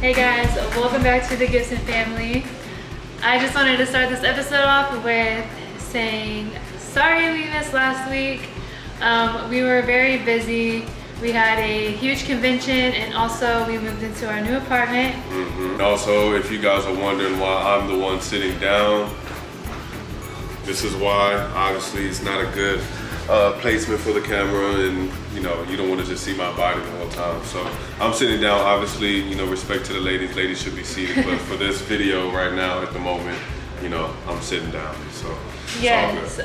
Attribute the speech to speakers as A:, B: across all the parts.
A: Hey guys, welcome back to the Gibson family. I just wanted to start this episode off with saying sorry we missed last week. We were very busy. We had a huge convention and also we moved into our new apartment.
B: Also, if you guys are wondering why I'm the one sitting down, this is why. Obviously, it's not a good placement for the camera, and you don't want to just see my body the whole time. So I'm sitting down. Obviously, respect to the ladies. Ladies should be seated, but for this video right now, at the moment, I'm sitting down. So
A: yes,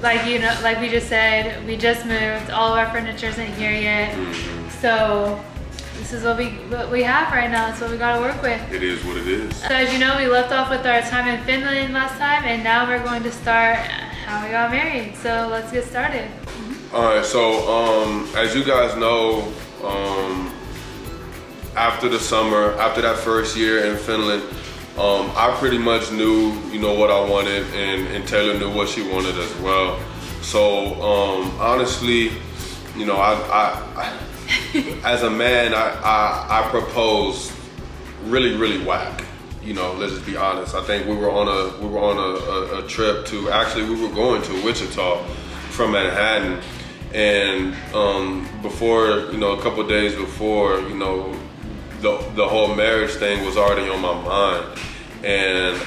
A: like we just said, we just moved. All of our furniture isn't here yet, so this is what we have right now. It's what we got to work with.
B: It is what it is.
A: So as you know, we left off with our time in Finland last time, and now we're going to start how we got married. So let's get started.
B: All right. So as you guys know, after the summer, after that first year in Finland, I pretty much knew, what I wanted, and Taylor knew what she wanted as well. So honestly, I as a man, I proposed really whack. Let's just be honest. I think we were on a trip to, actually we were going to Wichita from Manhattan, and before, a couple of days before, the whole marriage thing was already on my mind, and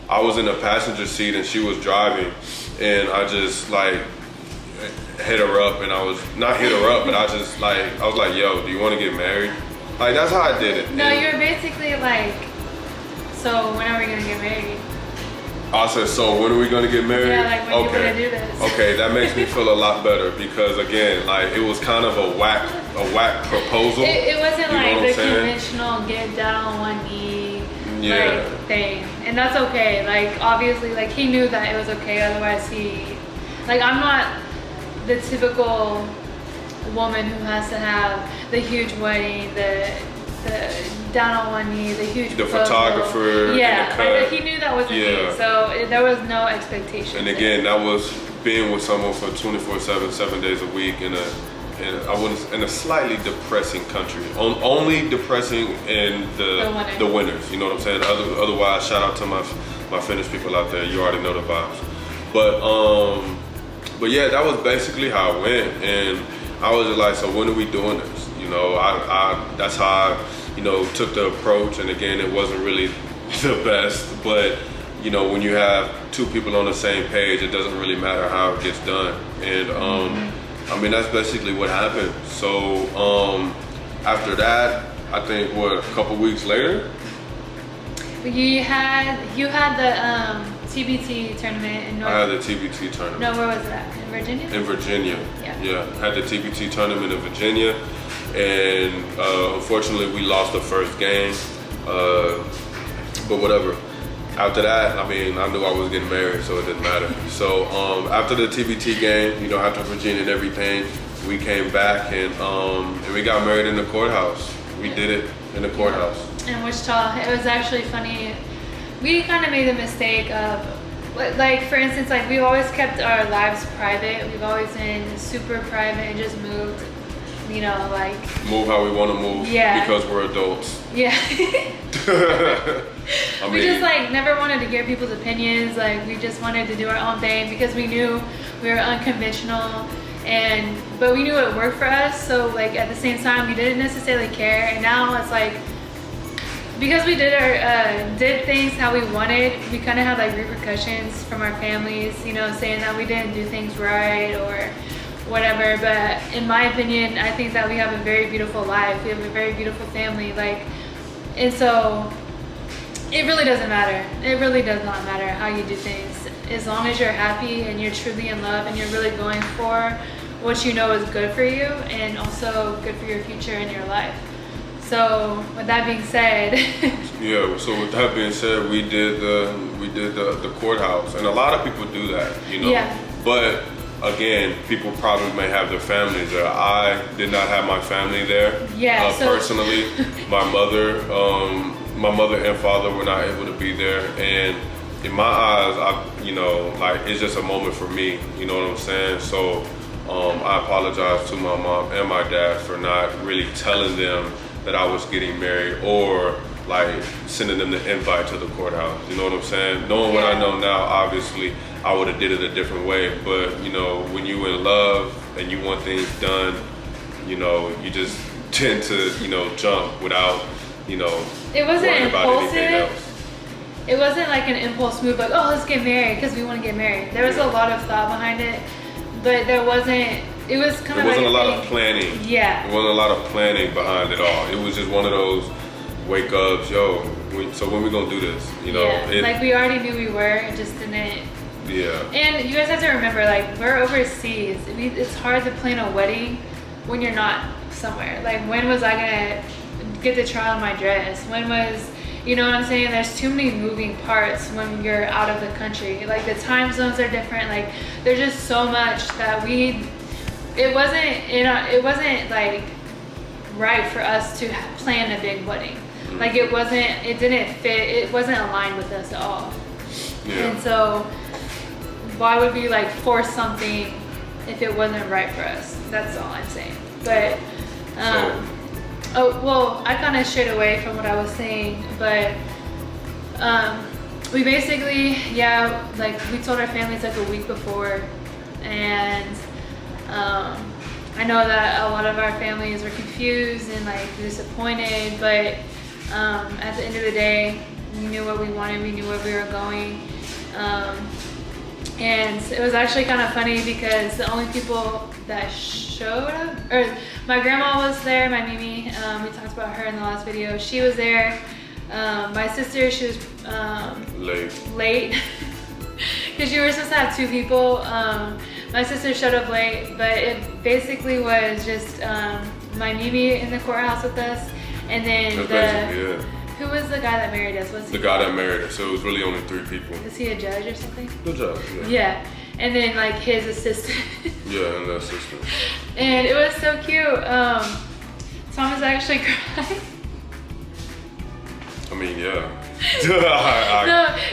B: I was in the passenger seat and she was driving, and I just hit her up, and I was not hit her up, but I was like, yo, do you want to get married? Like, that's how I did it.
A: No, you're basically like, so when are we gonna get married?
B: I said, so when are we gonna get married?
A: Yeah, like when you gonna do this?
B: Okay, that makes me feel a lot better, because again, it was kind of a whack proposal.
A: It wasn't like the conventional get down on one knee thing, and that's okay. Like, obviously, he knew that it was okay. Otherwise, I'm not the typical woman who has to have the huge wedding, the down on one knee, the huge proposal.
B: Photographer.
A: Yeah, he knew that wasn't me, so there was no expectation.
B: And again, that was being with someone for 24/7, 7 days a week in a slightly depressing country. Only depressing in the winters. You know what I'm saying? Otherwise, shout out to my Finnish people out there. You already know the vibes. But yeah, that was basically how it went, and I was just like, so when are we doing this? That's how I, took the approach, and again, it wasn't really the best, but when you have two people on the same page, it doesn't really matter how it gets done, and I mean, that's basically what happened. So after that, I think a couple weeks later,
A: you had the TBT tournament in North.
B: I had the TBT tournament.
A: No, where was it at? In Virginia?
B: In Virginia.
A: Yeah.
B: Had the TBT tournament in Virginia, and unfortunately we lost the first game. But whatever. After that, I mean, I knew I was getting married, so it didn't matter. So after the TBT game, after Virginia and everything, we came back and we got married in the courthouse. We did it in the courthouse.
A: In Wichita. It was actually funny. We kind of made the mistake of, for instance, we've always kept our lives private. We've always been super private and just moved,
B: move how we want to move.
A: Yeah.
B: Because we're adults.
A: Yeah.
B: We
A: just never wanted to hear people's opinions. We just wanted to do our own thing because we knew we were unconventional, but we knew it worked for us. So at the same time, we didn't necessarily care. And now it's because we did things how we wanted, we kind of have repercussions from our families, saying that we didn't do things right or whatever. But in my opinion, I think that we have a very beautiful life. We have a very beautiful family. And so it really doesn't matter. It really does not matter how you do things. As long as you're happy and you're truly in love and you're really going for what you know is good for you and also good for your future and your life. So with that being said,
B: yeah. So with that being said, we did the courthouse, and a lot of people do that,
A: Yeah.
B: But again, people probably may have their families there. I did not have my family there.
A: Yeah.
B: Personally, my mother and father were not able to be there, and in my eyes, it's just a moment for me. You know what I'm saying? So I apologize to my mom and my dad for not really telling them that I was getting married, or like sending them the invite to the courthouse. You know what I'm saying? Knowing what I know now, obviously I would have did it a different way. But you know, when you in love and you want things done, you know, you just tend to, you know, jump without, you know,
A: it wasn't
B: worrying about anything
A: impulsive.
B: else.
A: It wasn't like an impulse move, like, oh, let's get married because we want to get married. There was a lot of thought behind it, but there wasn't. It was kind of.
B: There wasn't
A: like
B: a lot of planning.
A: Yeah.
B: There wasn't a lot of planning behind it all. It was just one of those wake ups, yo. So when we gonna do this? You know.
A: Yeah. Like we already knew we were, it just didn't.
B: Yeah.
A: And you guys have to remember, like, we're overseas. It's hard to plan a wedding when you're not somewhere. Like, when was I gonna get to try on my dress? When was, you know what I'm saying? There's too many moving parts when you're out of the country. Like, the time zones are different. Like, there's just so much that it wasn't like right for us to plan a big wedding. Like, it didn't fit, it wasn't aligned with us at all.
B: Yeah.
A: And so why would we like force something if it wasn't right for us? That's all I'm saying. But oh, well, I kind of strayed away from what I was saying, but we basically, like we told our families like a week before, and I know that a lot of our families were confused and like disappointed, but at the end of the day, we knew what we wanted, we knew where we were going. And it was actually kind of funny because the only people that showed up, or my grandma was there, my Mimi, we talked about her in the last video. She was there. My sister, she was late because you were supposed to have 2 people. My sister showed up late, but it basically was just my Mimi in the courthouse with us, and then who was the guy that married us?
B: The guy that married us. So it was really only 3 people.
A: Is he a judge or something?
B: The judge, yeah.
A: Yeah, and then like his assistant.
B: Yeah, and the assistant.
A: And it was so cute. Thomas actually cried.
B: I mean, yeah.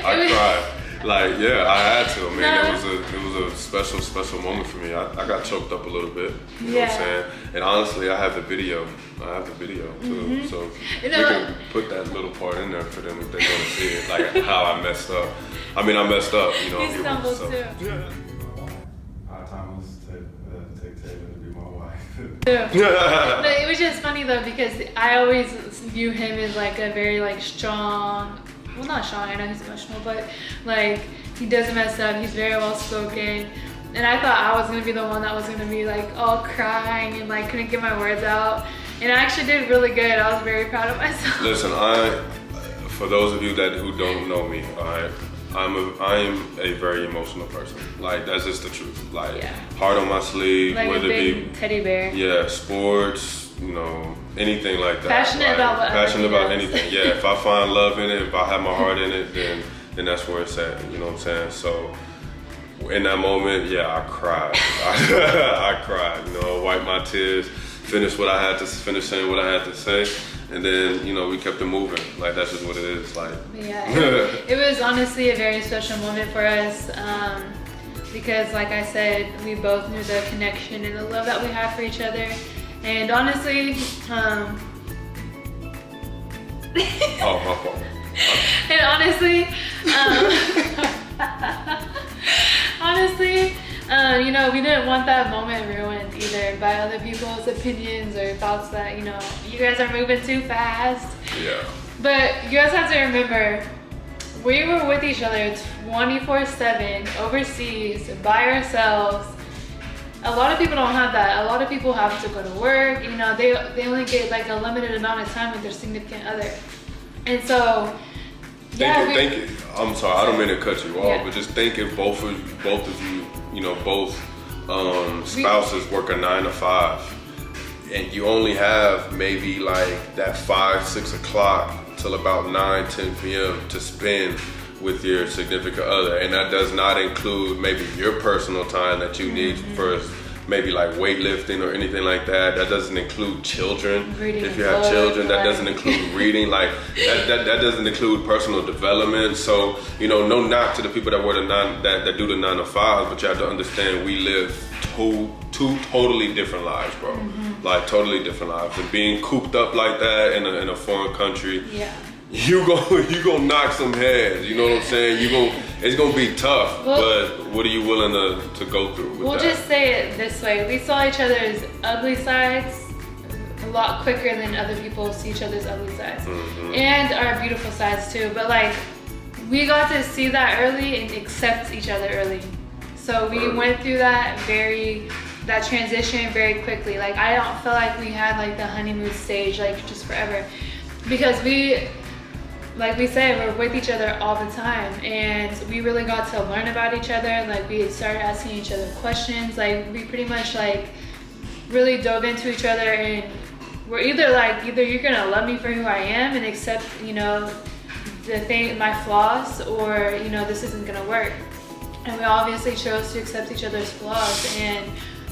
B: I cried. Like, yeah, I had to. Man, it was a special moment for me. I got choked up a little bit. You know what I'm saying? And honestly, I have the video. Too. So we can put that little part in there for them if they want to see it, like how I messed up. I mean, I messed up, you know.
A: He stumbled too.
B: Yeah.
C: Time was to take Taylor to be my wife.
A: But it was just funny though, because I always view him as like a very like strong, well, not strong, I know he's emotional, but like he doesn't mess up, he's very well spoken. And I thought I was gonna be the one that was gonna be like all crying and like couldn't get my words out. And I actually did really good. I was very proud of myself.
B: Listen, for those of you who don't know me, I am a very emotional person. Like, that's just the truth. Like, heart on my sleeve,
A: like
B: whether it be
A: teddy bear.
B: Yeah, sports, you know, anything like that.
A: Passionate about what
B: passionate about anything. Yeah, if I find love in it, if I have my heart in it, then that's where it's at. You know what I'm saying? So in that moment, I cried. I cried. You know, wiped my tears, finished what I had to finish, saying what I had to say, and then we kept it moving. Like, that's just what it is. Like,
A: it was honestly a very special moment for us. Because like I said, we both knew the connection and the love that we have for each other. And honestly,
B: oh, my fault.
A: And honestly, we didn't want that moment ruined either by other people's opinions or thoughts that, you guys are moving too fast.
B: Yeah.
A: But you guys have to remember, we were with each other 24/7 overseas by ourselves. A lot of people don't have that. A lot of people have to go to work. They only get like a limited amount of time with their significant other. And so,
B: think it. I'm sorry, I don't mean to cut you off, but just think if both of you, both spouses work a 9 to 5, and you only have maybe like that 5-6 o'clock till about 9-10 p.m. to spend with your significant other, and that does not include maybe your personal time that you need for maybe like weightlifting or anything like that. That doesn't include children.
A: Reading
B: if you have children, that doesn't include reading. Like that doesn't include personal development. So no knock to the people that work that do the 9 to 5, but you have to understand we live two totally different lives, bro. Like totally different lives. And being cooped up like that in a foreign country,
A: Yeah.
B: you gonna knock some heads. You know what I'm saying? It's gonna be tough.
A: Well,
B: but what are you willing to go through with
A: We'll
B: that?
A: just say it this way: we saw each other's ugly sides a lot quicker than other people see each other's ugly sides, and our beautiful sides too. But like, we got to see that early and accept each other early. So we went through that transition very quickly. Like, I don't feel like we had like the honeymoon stage like just forever, because like we said, we're with each other all the time, and we really got to learn about each other. Like, we started asking each other questions. Like, we pretty much like really dove into each other, and we're either you're gonna love me for who I am and accept, my flaws, or this isn't gonna work. And we obviously chose to accept each other's flaws and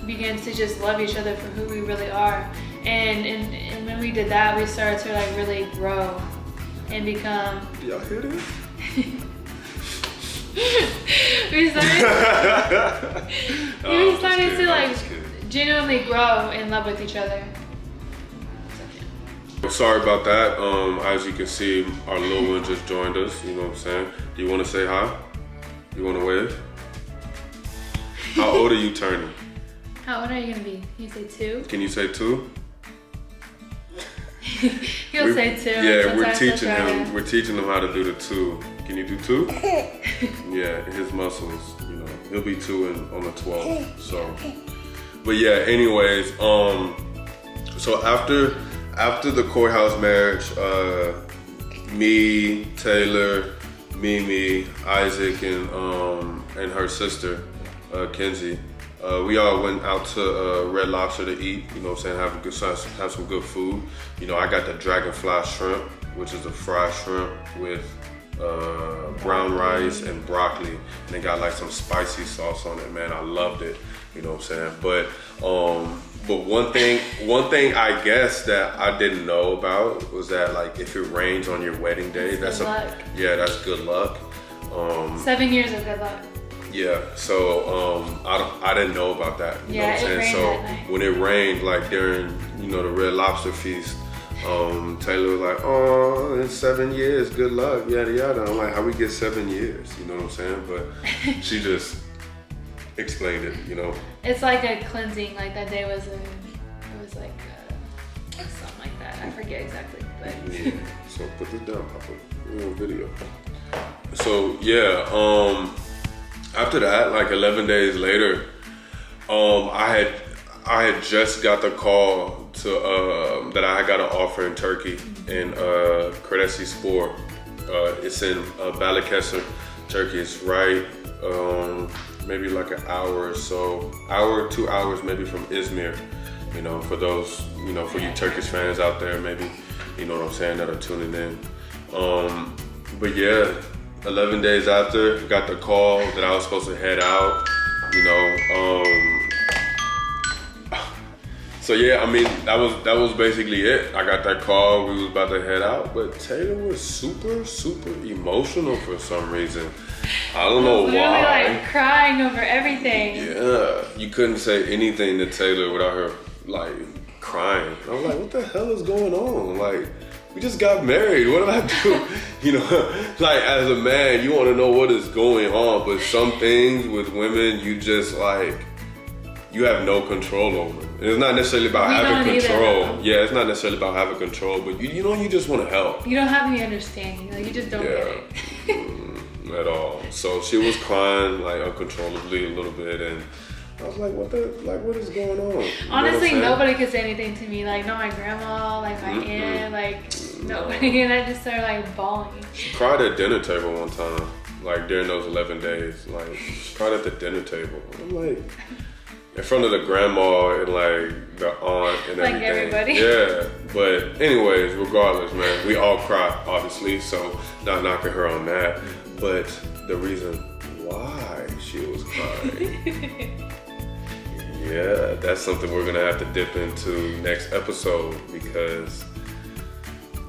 A: begin to just love each other for who we really are. And when we did that, we started to like really grow and become.
B: Y'all hear this?
A: we started to like
B: just kidding.
A: genuinely grow in love with each other.
B: Sorry about that. As you can see, our little one just joined us. You know what I'm saying? Do you want to say hi? You want to wave? How old are you turning?
A: How old are you gonna be? You say 2?
B: Can you say 2?
A: He'll say 2.
B: Yeah, we're
A: Sometimes he'll
B: teaching
A: try
B: him.
A: to-
B: We're teaching him how to do the 2. Can you do 2? Yeah, his muscles. He'll be 2 on the 12th. So, but yeah. Anyways, so after the courthouse marriage, me, Taylor, Mimi, Isaac, and her sister, Kenzie, we all went out to Red Lobster to eat. You know what I'm saying? Have some good food. I got the dragonfly shrimp, which is a fried shrimp with brown rice and broccoli, and they got like some spicy sauce on it. Man, I loved it. You know what I'm saying? But one thing I guess that I didn't know about was that like if it rains on your wedding day, that's
A: good luck.
B: Yeah, that's good luck.
A: 7 years of good luck.
B: Yeah, so I didn't know about that. You know what I'm
A: it
B: saying?
A: rained
B: So
A: that night.
B: when it rained, like during the Red Lobster feast, Taylor was like, "Oh, in 7 years, good luck, yada yada." I'm like, "How we get 7 years?" You know what I'm saying? But she just explained it.
A: It's like a cleansing. Like that day was like something like that. I forget exactly, but
B: Yeah. So put this down, Papa. We're on video. So yeah, after that, like 11 days later, I had just got the call to that I got an offer in Turkey in Kredesi Spor. It's in Balıkesir, Turkey. It's right maybe like an hour or so, 2 hours maybe from Izmir. For those, for you Turkish fans out there, maybe, you know what I'm saying, that are tuning in. But yeah, 11 days after, got the call that I was supposed to head out, So yeah, I mean, that was basically it. I got that call, we was about to head out, but Taylor was super, super emotional for some reason. I don't know
A: literally
B: why.
A: like crying over everything.
B: Yeah, you couldn't say anything to Taylor without her like crying. I was like, what the hell is going on? Like, we just got married. What did I do? Like as a man, you want to know what is going on, but some things with women, you just like, you have no control over. And it's not necessarily about having control. Yeah, it's not necessarily about having control, but you just want to help.
A: You don't have any understanding. Like, you just don't get it.
B: At all. So she was crying like uncontrollably a little bit, and I was like, what is going on?
A: Honestly, nobody could say anything to me. Like, not my grandma, like my aunt, like nobody. And I just started like bawling.
B: She cried at dinner table one time, like during those 11 days. Like, she cried at the dinner table. I'm like, in front of the grandma and like the aunt and
A: like
B: everything.
A: everybody.
B: Yeah, but anyways, regardless, man, we all cry, obviously, so not knocking her on that. But the reason why she was crying, yeah, that's something we're gonna have to dip into next episode because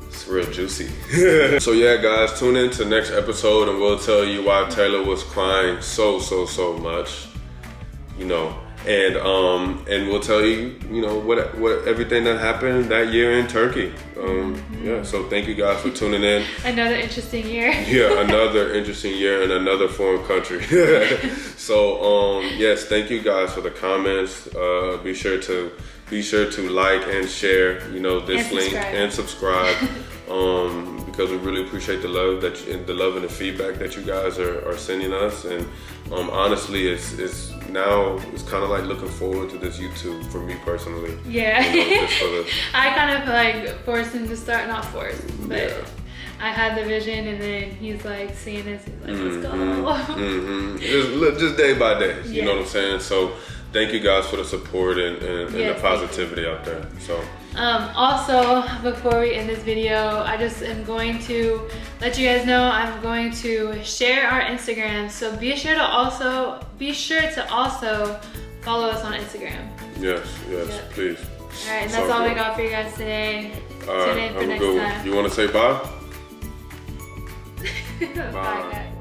B: it's real juicy. So yeah, guys, tune in to next episode and we'll tell you why Taylor was crying so much. and we'll tell you, you know, what everything that happened that year in Turkey. Yeah, so thank you guys for tuning in.
A: Another interesting year.
B: Yeah, another interesting year in another foreign country. So yes, thank you guys for the comments. Be sure to like and share, you know, this link and subscribe. Because we really appreciate the love and the feedback that you guys are sending us, and honestly, it's kind of like looking forward to this YouTube for me personally.
A: Yeah,
B: you know,
A: I kind of like forced him to start, not forced, but yeah. I had the vision, and then he's like seeing this, he's like, let's go.
B: Just day by day, you know what I'm saying? So thank you guys for the support and the positivity out there. So.
A: Also, before we end this video, I just am going to let you guys know I'm going to share our Instagram. So be sure to also follow us on Instagram.
B: Yes, please.
A: All right, and that's all we got for you guys today. Tune in for next time.
B: You want to say bye?
A: Bye, guys.